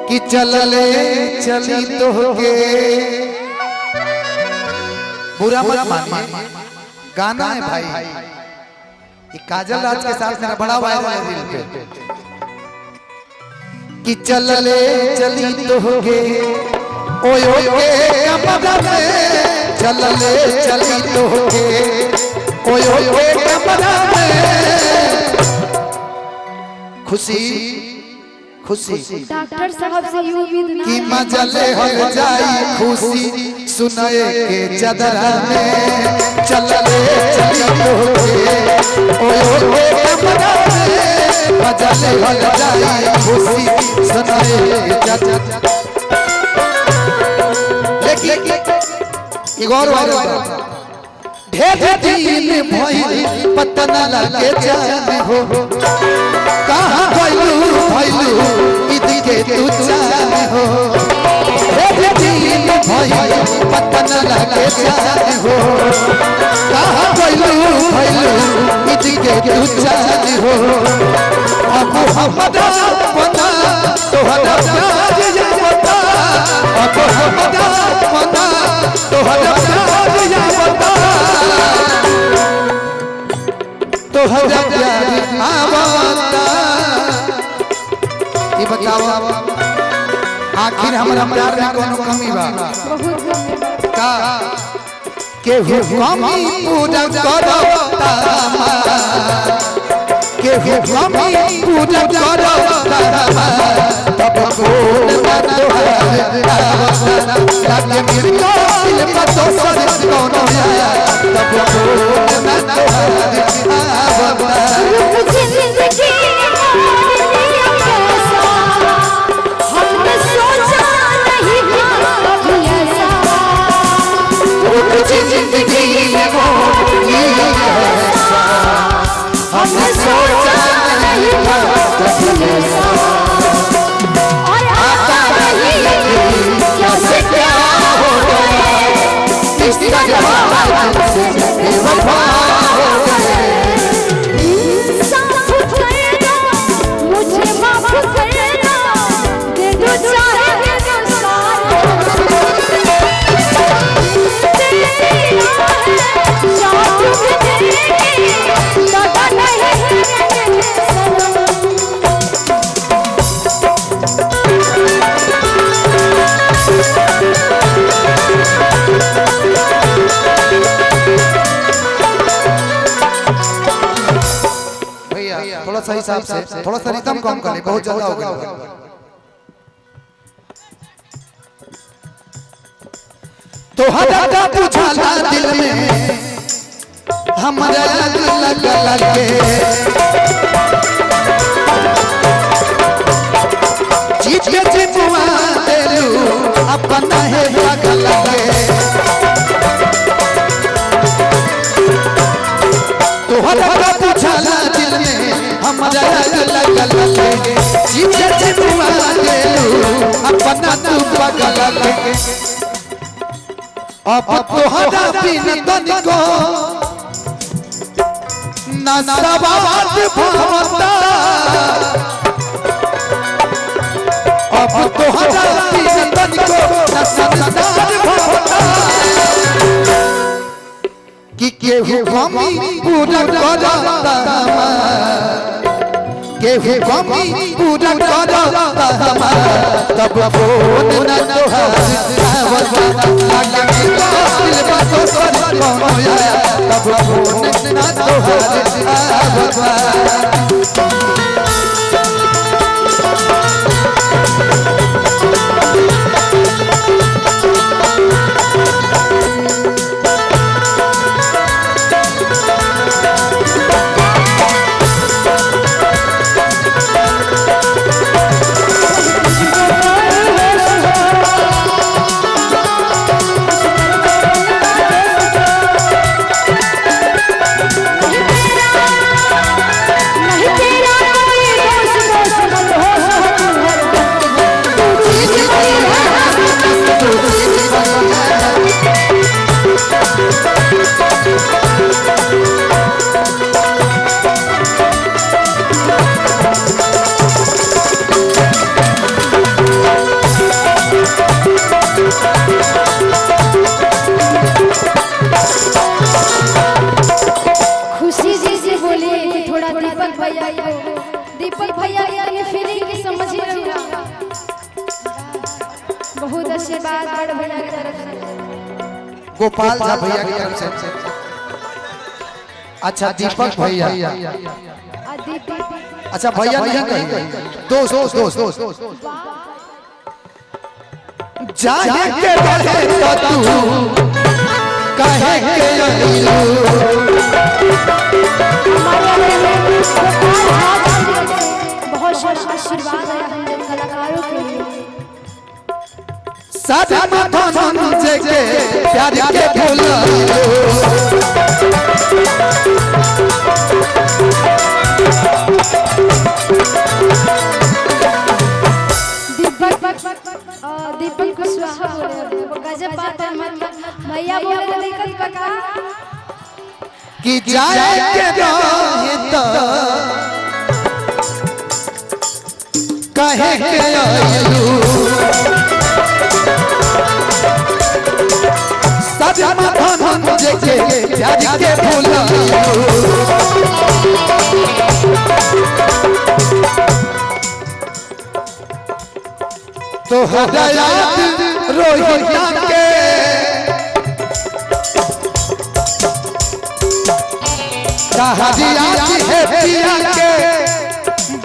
कि चलले चली तो के बुरा मत मानिए, गाना है भाई। ये काजल राज के साथ मेरा बड़ा वायरल है दिल पे। कि चलले चली तो के ओए ओए कमरा में, चलले चली तो के ओए ओए कमरा में। खुशी खुशी डॉक्टर साहब से ये उम्मीद ना कि मजले हो जाई खुशी सुनाए के चदरा में। चलले चली तो ओए ओए कमरा में, मजले हो जाई खुशी सुनाए के चदरा। लेकिन एक और ढेर दिन भइल पता न लगे जान हो, कहाँ भइलू भइलू इदी के तू जान हो। ढेर दिन भइल पता न लगे जान हो, कहाँ भइलू भइलू इदी के तू जान हो। अब हमरा पता तोहरा प्यार या बता, अब हमरा पता तोहरा प्यार या बता, तोहरा प्यार आवता। ये बताओ आखिर हमरा प्यार में कोनो कमी बा का? केहू कमी पूरा करता, केहू कमी पूरा करता, तब कोन ना तोहरा आवता। लागे मेरे दिल में दोसर कोनो आया, तब कोन ना तोहरा आवता। जिंदगी हमने सोचा नहीं कभी ऐसा, जिंदगी में हमने सोचा नहीं कभी ऐसा। और आता नहीं कैसे क्या हो गए इसका जवाब से बेवफा हो गए। मुझे माफ करना, दे दो चाहे दे दो सारे, भैया थोड़ा सा हिसाब से थोड़ा सा रिदम कम कर ले, बहुत ज्यादा हो गया। तो हटा बुझाला दिल में हमरा लग लगे, जीत के जीतवा देलू अपना है लग लगे। तो हटा बुझाला दिल में हमरा लग लगे, जीत के जीतवा देलू अपना तू बगल लगे। अब तोहरा बिन तनिको ना सवाद भवता, अब तोहरा बिन तनिको ना संसार भवता। कि केहू कमी पूरा करता, केहू कमी पूरा करता, तब फोन न तोहरा आवता। लागे दिल में दोसर कोनो आया, तब फोन न तोहरा आवता। नहीं तेरा दीपक भैया की फीलिंग की समझिए रहुआ। बहुत आशीर्वाद बड़ भैया की तरफ से। गोपाल झा भैया की तरफ से। अच्छा दीपक भैया। अच्छा भैया नहीं कहीं दोस्त जाने के रहे तो तू कहे के अइलू बहुत सारा आशीर्वाद है हम कलाकारों के लिए। सादा मधन जगे प्यार के भूला दीपक कुशवाहा बोले गजब बात है भैया बोले तो दिक्कत बका कि जाए के रहे तो कहे के अइलू सादा मधन जगे प्यार के भूला तो हदायत रोहिता के कहादियात है पिया के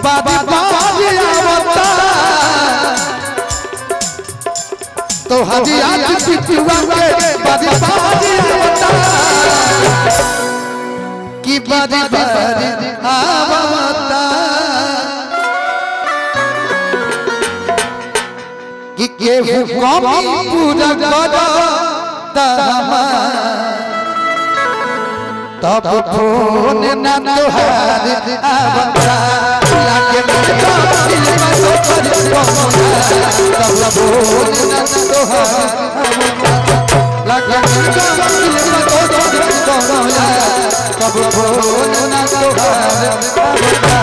बाबा आवता तो हदियात पिटुआ के बाबा आवता कि बाबा आवता कि केहू कमी पूरा करो तब फोन न तोहार आवता लागे मेरा दिल में तो पर तब फोन न तोहार आवता लागे मेरा दिल में तो तब फोन न तोहार आवता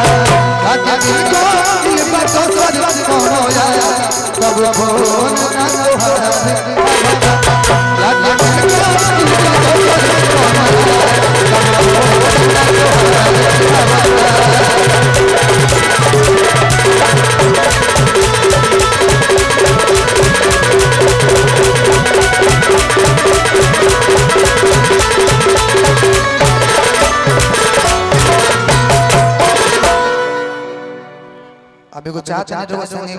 लागे मेरा दिल में तो तब फोन न तोहार लागे मेरा दिल अभी को चाचा ने तो संगे